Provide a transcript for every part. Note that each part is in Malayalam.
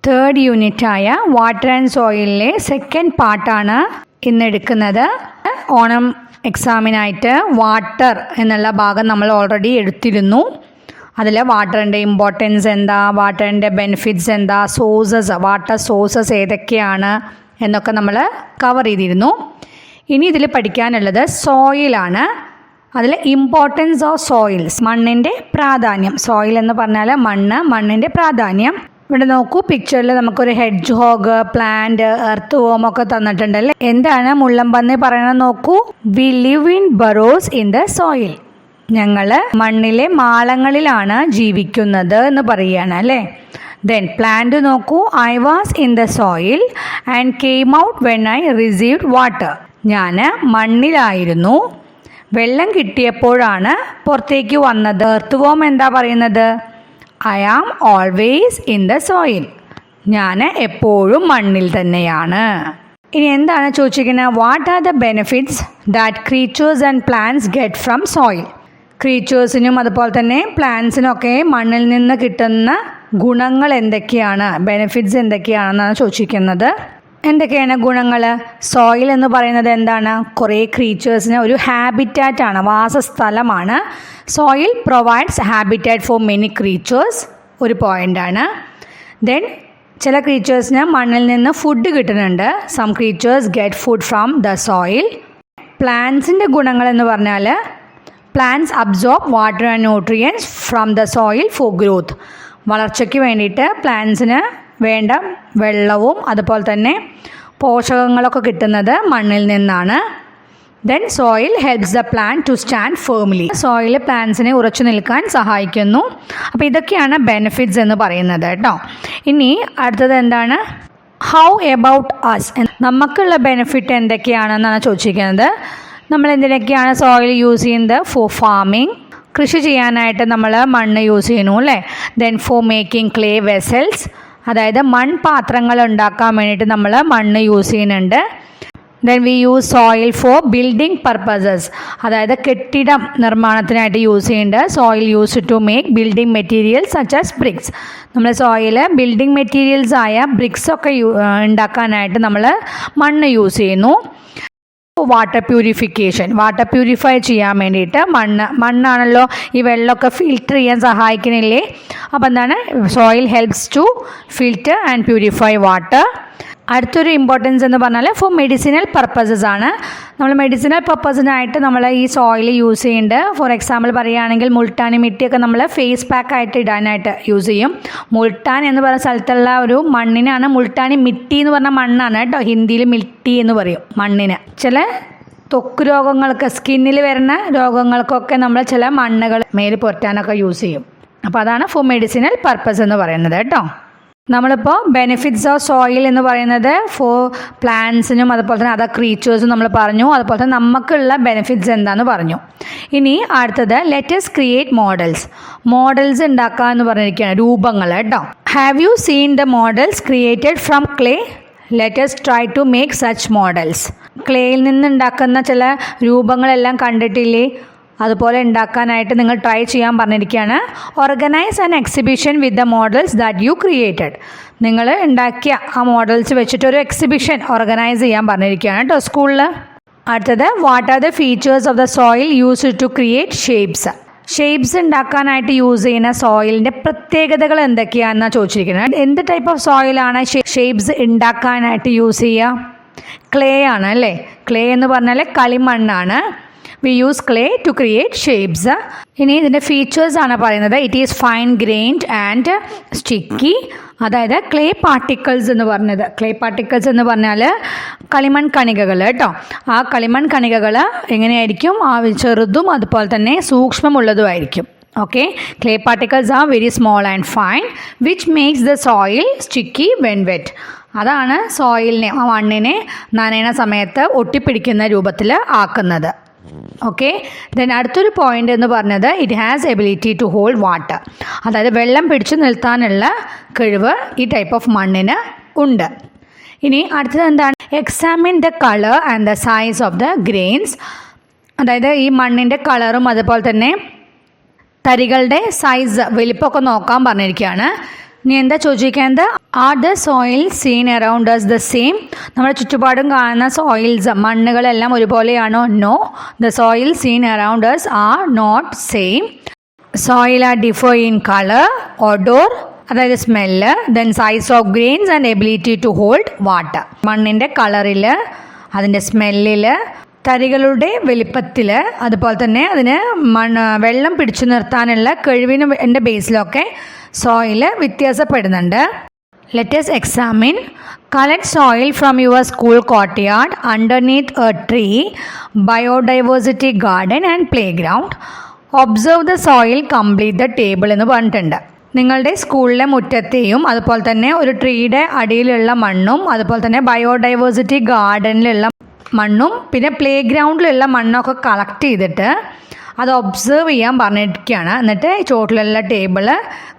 തേർഡ് യൂണിറ്റായ വാട്ടർ ആൻഡ് സോയിലിലെ സെക്കൻഡ് പാർട്ടാണ് ഇന്ന് എടുക്കുന്നത്. ഓണം എക്സാമിനായിട്ട് വാട്ടർ എന്നുള്ള ഭാഗം നമ്മൾ ഓൾറെഡി എടുത്തിരുന്നു. അതിൽ വാട്ടറിൻ്റെ ഇമ്പോർട്ടൻസ് എന്താ, വാട്ടറിൻ്റെ ബെനിഫിറ്റ്സ് എന്താ, സോഴ്സസ്, വാട്ടർ സോഴ്സസ് ഏതൊക്കെയാണ് എന്നൊക്കെ നമ്മൾ കവർ ചെയ്തിരുന്നു. ഇനി ഇതിൽ പഠിക്കാനുള്ളത് സോയിലാണ്. അതിൽ ഇമ്പോർട്ടൻസ് ഓഫ് സോയിൽസ്, മണ്ണിൻ്റെ പ്രാധാന്യം. സോയിൽ എന്ന് പറഞ്ഞാൽ മണ്ണിൻ്റെ പ്രാധാന്യം. ഇവിടെ നോക്കൂ, പിക്ചറിൽ നമുക്കൊരു hedgehog, plant, earthworm ഒക്കെ തന്നിട്ടുണ്ടല്ലേ. എന്താണ് മുള്ളംപന്നി പറയണത് നോക്കൂ. We live in burrows in the soil. ഞങ്ങൾ മണ്ണിലെ മാളങ്ങളിലാണ് ജീവിക്കുന്നത് എന്ന് പറയുകയാണ് അല്ലേ. ദെൻ പ്ലാന്റ് നോക്കൂ. I was in the soil and came out when I received water. ഞാൻ മണ്ണിലായിരുന്നു, വെള്ളം കിട്ടിയപ്പോഴാണ് പുറത്തേക്ക് വന്നത്. എർത്ത് വോം എന്താ പറയുന്നത്? I am always in the soil. ഞാൻ എപ്പോഴും മണ്ണിൽ തന്നെയാണ്. ഇനി എന്താണ് ചോദിച്ചിരിക്കുന്നത്? What are the benefits that creatures and plants get from soil. ക്രീച്ചേഴ്സിനും അതുപോലെ തന്നെ പ്ലാന്റ്സിനൊക്കെ മണ്ണിൽ നിന്ന് കിട്ടുന്ന ഗുണങ്ങൾ എന്തൊക്കെയാണ്, ബെനിഫിറ്റ്സ് എന്തൊക്കെയാണെന്നാണ് ചോദിച്ചിരിക്കുന്നത്. എന്തൊക്കെയാണ് ഗുണങ്ങൾ? സോയിൽ എന്ന് പറയുന്നത് എന്താണ്? കുറേ ക്രീച്ചേഴ്സിന് ഒരു ഹാബിറ്റാറ്റാണ്, വാസസ്ഥലമാണ്. Soil provides habitat for many creatures, ഒരു പോയിൻ്റാണ്. ദെൻ ചില ക്രീച്ചേഴ്സിന് മണ്ണിൽ നിന്ന് ഫുഡ് കിട്ടുന്നുണ്ട്. Some creatures get food from the soil. പ്ലാന്റ്സിൻ്റെ ഗുണങ്ങൾ എന്ന് പറഞ്ഞാൽ plants absorb water and nutrients from the soil for growth. വളർച്ചയ്ക്ക് വേണ്ടിയിട്ട് പ്ലാന്റ്സിന് വേണ്ട വെള്ളവും അതുപോലെ തന്നെ പോഷകങ്ങളൊക്കെ കിട്ടുന്നത് മണ്ണിൽ നിന്നാണ്. Then soil helps the plant to stand firmly. Soil പ്ലാന്റ്സിനെ ഉറച്ചു നിൽക്കാൻ സഹായിക്കുന്നു. അപ്പോൾ ഇതൊക്കെയാണ് ബെനിഫിറ്റ്സ് എന്ന് പറയുന്നത് കേട്ടോ. ഇനി അടുത്തത് എന്താണ്? ഹൗ എബൌട്ട് അസ്, നമുക്കുള്ള ബെനിഫിറ്റ് എന്തൊക്കെയാണെന്നാണ് ചോദിച്ചിരിക്കുന്നത്. നമ്മൾ എന്തിനൊക്കെയാണ് സോയിൽ യൂസ് ചെയ്യുന്നത്? ഫോർ ഫാമിംഗ്, കൃഷി ചെയ്യാനായിട്ട് നമ്മൾ മണ്ണ് യൂസ് ചെയ്യുന്നു അല്ലേ. Then for making clay vessels, അതായത് മൺപാത്രങ്ങൾ ഉണ്ടാക്കാൻ വേണ്ടിയിട്ട് നമ്മൾ മണ്ണ് യൂസ് ചെയ്യുന്നുണ്ട്. Then we use soil for building purposes, അതായത് കെട്ടിടം നിർമ്മാണത്തിനായിട്ട് യൂസ് ചെയ്യുന്നുണ്ട്. Soil use to make building materials such as bricks. നമ്മൾ സോയിൽ ബിൽഡിംഗ് മെറ്റീരിയൽസ് ആയ ബ്രിക്സ് ഒക്കെ ഉണ്ടാക്കാനായിട്ട് നമ്മൾ മണ്ണ് യൂസ് ചെയ്യുന്നു. വാട്ടർ പ്യൂരിഫിക്കേഷൻ, വാട്ടർ പ്യൂരിഫൈ ചെയ്യാൻ വേണ്ടിയിട്ട് മണ്ണാണല്ലോ ഈ വെള്ളമൊക്കെ ഫിൽറ്റർ ചെയ്യാൻ സഹായിക്കുന്നില്ലേ. അപ്പോൾ എന്താണ്? Soil helps to filter and purify water. അടുത്തൊരു ഇമ്പോർട്ടൻസ് എന്ന് പറഞ്ഞാൽ ഫോർ മെഡിസിനൽ പർപ്പസസ് ആണ്. നമ്മൾ മെഡിസിനൽ പർപ്പസിനായിട്ട് നമ്മൾ ഈ സോയിൽ യൂസ് ചെയ്യുന്നുണ്ട്. ഫോർ എക്സാമ്പിൾ പറയുകയാണെങ്കിൽ മുൾട്ടാനി മിട്ടിയൊക്കെ നമ്മൾ ഫേസ് പാക്ക് ആയിട്ട് ഇടാനായിട്ട് യൂസ് ചെയ്യും. മുൾട്ടാൻ എന്ന് പറയുന്ന സ്ഥലത്തുള്ള ഒരു മണ്ണിനാണ് മുൾട്ടാനി മിട്ടി എന്ന് പറഞ്ഞ മണ്ണാണ് കേട്ടോ. ഹിന്ദിയിൽ മിട്ടി എന്ന് പറയും മണ്ണിന്. ചില ത്വക്ക് രോഗങ്ങൾക്ക്, സ്കിന്നിൽ വരുന്ന രോഗങ്ങൾക്കൊക്കെ നമ്മൾ ചില മണ്ണുകൾ മേല് പുരട്ടാനൊക്കെ യൂസ് ചെയ്യും. അപ്പോൾ അതാണ് ഫോർ മെഡിസിനൽ പർപ്പസ് എന്ന് പറയുന്നത് കേട്ടോ. നമ്മളിപ്പോൾ ബെനിഫിറ്റ്സ് ഓഫ് സോയിൽ എന്ന് പറയുന്നത് ഫോർ പ്ലാന്റ്സിനും അതുപോലെ തന്നെ അതർ ക്രീച്ചേഴ്സും നമ്മൾ പറഞ്ഞു. അതുപോലെ തന്നെ നമുക്കുള്ള ബെനിഫിറ്റ്സ് എന്താണെന്ന് പറഞ്ഞു. ഇനി അടുത്തത് ലെറ്റസ് ക്രിയേറ്റ് മോഡൽസ്. മോഡൽസ് ഉണ്ടാക്കുക എന്ന് പറഞ്ഞിരിക്കുകയാണ്, രൂപങ്ങൾ കേട്ടോ. Have you seen the models created from clay? Let's try to make such models. ക്ലേയിൽ നിന്ന് ഉണ്ടാക്കുന്ന ചില രൂപങ്ങളെല്ലാം കണ്ടിട്ടില്ലേ? അതുപോലെ ഉണ്ടാക്കാനായിട്ട് നിങ്ങൾ ട്രൈ ചെയ്യാൻ പറഞ്ഞിരിക്കുകയാണ്. Organise an exhibition with the models that you created. നിങ്ങൾ ഉണ്ടാക്കിയ ആ മോഡൽസ് വെച്ചിട്ടൊരു എക്സിബിഷൻ ഓർഗനൈസ് ചെയ്യാൻ പറഞ്ഞിരിക്കുകയാണ് കേട്ടോ സ്കൂളിൽ. അടുത്തത് what are the features of the soil used to create shapes. Shapes ഉണ്ടാക്കാനായിട്ട് യൂസ് ചെയ്യുന്ന സോയിലിൻ്റെ പ്രത്യേകതകൾ എന്തൊക്കെയാണെന്നാണ് ചോദിച്ചിരിക്കുന്നത്. എന്ത് ടൈപ്പ് ഓഫ് സോയിലാണ് ഷേപ്സ് ഉണ്ടാക്കാനായിട്ട് യൂസ് ചെയ്യുക? ക്ലേ ആണ് അല്ലേ. ക്ലേ എന്ന് പറഞ്ഞാൽ കളിമണ്ണാണ്. We use clay to create shapes. ഇനി ഇതിൻ്റെ ഫീച്ചേഴ്സാണ് പറയുന്നത്. It is fine grained and sticky. അതായത് ക്ലേ പാർട്ടിക്കിൾസ് എന്ന് പറഞ്ഞത്, ക്ലേ പാർട്ടിക്കിൾസ് എന്ന് പറഞ്ഞാൽ കളിമൺ കണികകൾ കേട്ടോ. ആ കളിമൺ കണികകൾ എങ്ങനെയായിരിക്കും? ആ ചെറുതും അതുപോലെ തന്നെ സൂക്ഷ്മമുള്ളതുമായിരിക്കും. Okay, clay particles are very small and fine which makes the soil sticky when wet. അതാണ് സോയിലിനെ, ആ മണ്ണിനെ നനയണ സമയത്ത് ഒട്ടിപ്പിടിക്കുന്ന രൂപത്തിൽ ആക്കുന്നത്. ഓക്കെ, ദെൻ അടുത്തൊരു പോയിന്റ് എന്ന് പറഞ്ഞത് it has ability to hold water. അതായത് വെള്ളം പിടിച്ചു നിർത്താനുള്ള കഴിവ് ഈ ടൈപ്പ് ഓഫ് മണ്ണിന് ഉണ്ട്. ഇനി അടുത്തത് എന്താണ്? Examine the colour and the size of the grains. അതായത് ഈ മണ്ണിൻ്റെ കളറും അതുപോലെ തന്നെ തരികളുടെ സൈസ്, വലിപ്പമൊക്കെ നോക്കാൻ പറഞ്ഞിരിക്കുകയാണ്. ഇനി എന്താ ചോദിക്കുന്നത്, are the soil seen around us the same? നമ്മുടെ ചുറ്റുപാടും കാണുന്ന സോയിൽസ് മണ്ണുകളെല്ലാം ഒരുപോലെയാണോ? No, the soil seen around us are not same. Soil are differ in colour, odour അതായത് smell, then size of grains and ability to hold water. മണ്ണിൻ്റെ കളറിൽ, അതിൻ്റെ സ്മെല്ലിൽ, തരികളുടെ വലിപ്പത്തിൽ, അതുപോലെ തന്നെ അതിന് വെള്ളം പിടിച്ചു നിർത്താനുള്ള കഴിവിൻ്റെ ബേസിലൊക്കെ സോയിൽ വ്യത്യാസപ്പെടുന്നുണ്ട്. Let us examine. Collect soil from your school courtyard, underneath a tree, biodiversity garden and playground. Observe the soil, complete the table എന്ന് പറഞ്ഞിട്ടുണ്ട്. നിങ്ങളുടെ സ്കൂളിലെ മുറ്റത്തെയും അതുപോലെ തന്നെ ഒരു ട്രീയുടെ അടിയിലുള്ള മണ്ണും അതുപോലെ തന്നെ ബയോഡൈവേഴ്സിറ്റി ഗാർഡനിലുള്ള മണ്ണും പിന്നെ പ്ലേ ഗ്രൗണ്ടിലുള്ള മണ്ണൊക്കെ കളക്ട് ചെയ്തിട്ട് അത് ഒബ്സർവ് ചെയ്യാൻ പറഞ്ഞിരിക്കുകയാണ്. എന്നിട്ട് ചോട്ടിലുള്ള ടേബിള്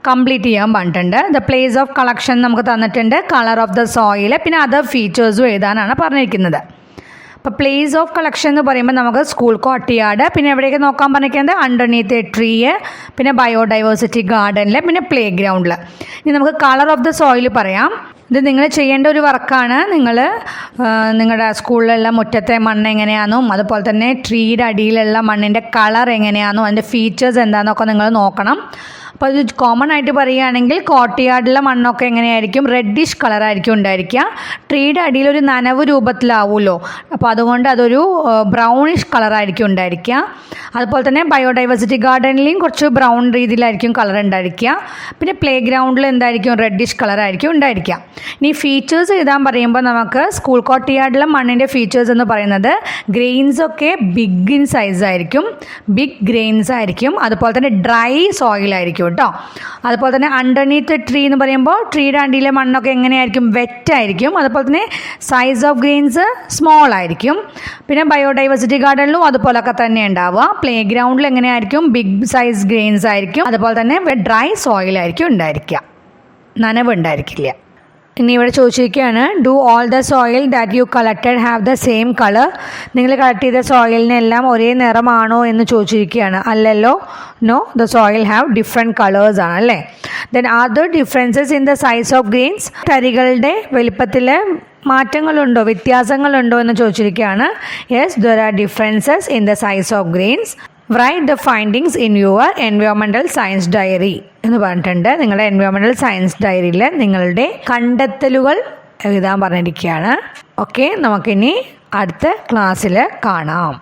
കംപ്ലീറ്റ് ചെയ്യാൻ പറഞ്ഞിട്ടുണ്ട്. ദ പ്ലേസ് ഓഫ് കളക്ഷൻ നമുക്ക് തന്നിട്ടുണ്ട്, കളർ ഓഫ് ദ സോയിൽ, പിന്നെ അതർ ഫീച്ചേഴ്സും എഴുതാനാണ് പറഞ്ഞിരിക്കുന്നത്. അപ്പോൾ പ്ലേസ് ഓഫ് കളക്ഷൻ എന്ന് പറയുമ്പോൾ നമുക്ക് സ്കൂൾ കോർട്ട്യാർഡ്, പിന്നെ എവിടെയൊക്കെ നോക്കാൻ പറഞ്ഞിരിക്കുന്നത് അണ്ടർനീത്ത് എ ട്രീ, പിന്നെ ബയോഡൈവേഴ്സിറ്റി ഗാർഡനിൽ, പിന്നെ പ്ലേ ഗ്രൗണ്ടിൽ. ഇനി നമുക്ക് കളർ ഓഫ് ദ സോയിൽ പറയാം. ഇത് നിങ്ങൾ ചെയ്യേണ്ട ഒരു വർക്കാണ്. നിങ്ങൾ നിങ്ങളുടെ സ്കൂളിലുള്ള മുറ്റത്തെ മണ്ണ് എങ്ങനെയാണെന്നും അതുപോലെ തന്നെ ട്രീയുടെ അടിയിലുള്ള മണ്ണിൻ്റെ കളർ എങ്ങനെയാണെന്നും അതിൻ്റെ ഫീച്ചേഴ്സ് എന്താണെന്നൊക്കെ നിങ്ങൾ നോക്കണം. അപ്പോൾ ഇത് കോമൺ ആയിട്ട് പറയുകയാണെങ്കിൽ കോർട്ട്യാർഡിലെ മണ്ണൊക്കെ എങ്ങനെയായിരിക്കും, റെഡിഷ് കളറായിരിക്കും ഉണ്ടായിരിക്കുക. ട്രീയുടെ അടിയിൽ ഒരു നനവ് രൂപത്തിലാവുമല്ലോ, അപ്പോൾ അതുകൊണ്ട് അതൊരു ബ്രൗണിഷ് കളറായിരിക്കും ഉണ്ടായിരിക്കുക. അതുപോലെ തന്നെ ബയോഡൈവേഴ്സിറ്റി ഗാർഡനിലെയും കുറച്ച് ബ്രൗൺ രീതിയിലായിരിക്കും കളർ ഉണ്ടായിരിക്കുക. പിന്നെ പ്ലേ ഗ്രൗണ്ടിൽ എന്തായിരിക്കും, റെഡിഷ് കളറായിരിക്കും ഉണ്ടായിരിക്കുക. ഇനി ഫീച്ചേഴ്സ് എഴുതാൻ പറയുമ്പോൾ നമുക്ക് സ്കൂൾ കോർട്ട്യാർഡിലെ മണ്ണിൻ്റെ ഫീച്ചേഴ്സ് എന്ന് പറയുന്നത് ഗ്രെയിൻസൊക്കെ ബിഗ് ഇൻ സൈസ് ആയിരിക്കും, ബിഗ് ഗ്രെയിൻസ് ആയിരിക്കും. അതുപോലെ തന്നെ ഡ്രൈ സോയിലായിരിക്കും കേട്ടോ. അതുപോലെ തന്നെ അണ്ടർനീത്ത് ട്രീ എന്ന് പറയുമ്പോൾ ട്രീയുടെ അടിയിലെ മണ്ണൊക്കെ എങ്ങനെയായിരിക്കും, വെറ്റ് ആയിരിക്കും. അതുപോലെ തന്നെ സൈസ് ഓഫ് ഗ്രെയിൻസ് സ്മോൾ ആയിരിക്കും. പിന്നെ ബയോഡൈവേഴ്സിറ്റി ഗാർഡനിലും അതുപോലൊക്കെ തന്നെ ഉണ്ടാവുക. പ്ലേ ഗ്രൗണ്ടിൽ എങ്ങനെയായിരിക്കും, ബിഗ് സൈസ് ഗ്രെയിൻസ് ആയിരിക്കും. അതുപോലെ തന്നെ ഡ്രൈ സോയിലായിരിക്കും ഉണ്ടായിരിക്കുക, നനവ് ഉണ്ടായിരിക്കില്ല. ഇനി ഇവിടെ ചോദിച്ചിരിക്കുകയാണ്, do all the soil that you collected have the same colour? നിങ്ങൾ കളക്ട് ചെയ്ത സോയിലിനെല്ലാം ഒരേ നിറമാണോ എന്ന് ചോദിച്ചിരിക്കുകയാണ്. അല്ലല്ലോ, no, the soil have different colours ആണ് അല്ലേ. Then are the differences in the size of grains? തരികളുടെ വലിപ്പത്തിൽ മാറ്റങ്ങളുണ്ടോ, വ്യത്യാസങ്ങളുണ്ടോ എന്ന് ചോദിച്ചിരിക്കുകയാണ്. Yes, there are differences in the size of grains. Right the findings in your environmental science diary എന്ന് പറഞ്ഞിട്ടുണ്ട്. നിങ്ങളുടെ എൻവയോൺമെൻറ്റൽ സയൻസ് ഡയറിയിൽ നിങ്ങളുടെ കണ്ടെത്തലുകൾ എഴുതാൻ പറഞ്ഞിരിക്കുകയാണ്. ഓക്കെ, നമുക്കിനി അടുത്ത ക്ലാസ്സിൽ കാണാം.